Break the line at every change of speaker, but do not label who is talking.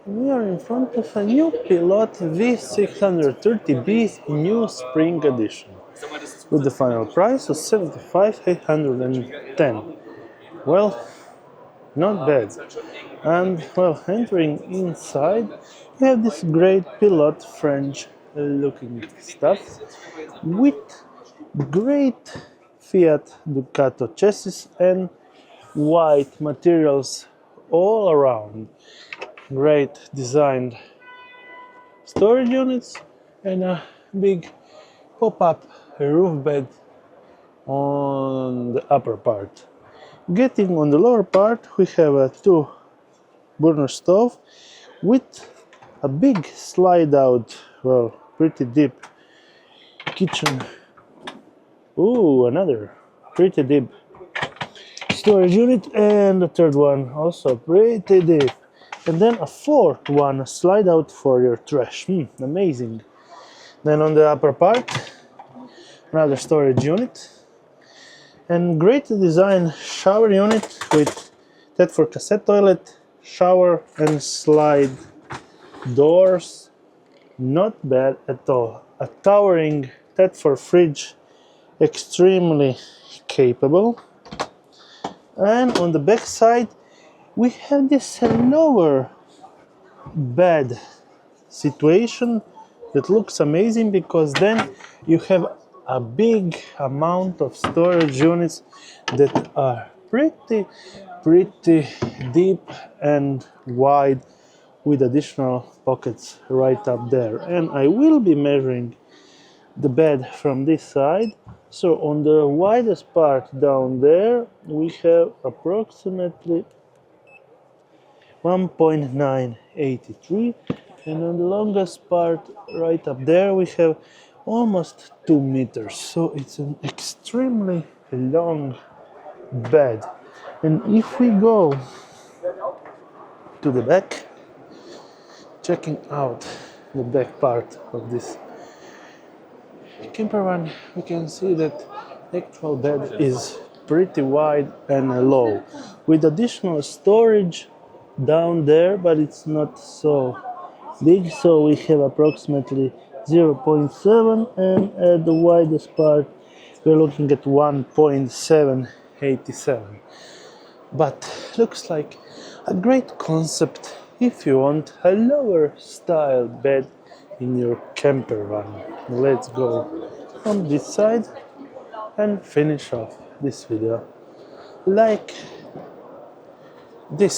We are in front of a new Pilote V630B new spring edition with the final price of 75,810. Well, not bad. And well, entering inside, we have this great Pilote French looking stuff with great Fiat Ducato chassis and white materials all around. Great designed storage units and a big pop-up roof bed on the upper part. Getting on the lower part, we have a 2-burner stove with a big slide out, well, pretty deep kitchen. Ooh, another pretty deep storage unit, and the third one also pretty deep. And then a fourth one, a slide out for your trash. Amazing. Then on the upper part, another storage unit. And great design shower unit with that for cassette toilet, shower and slide doors. Not bad at all. A towering that for fridge, extremely capable. And on the back side, we have this lower bed situation that looks amazing, because then you have a big amount of storage units that are pretty deep and wide, with additional pockets right up there. And I will be measuring the bed from this side. So on the widest part down there, we have approximately 1.983, and on the longest part right up there we have almost 2 meters. So it's an extremely long bed. And if we go to the back, checking out the back part of this campervan, we can see that the actual bed is pretty wide and low, with additional storage down there, but it's not so big. So we have approximately 0.7, and at the widest part we're looking at 1.787. But looks like a great concept if you want a lower style bed in your campervan. Let's go on this side and finish off this video like this.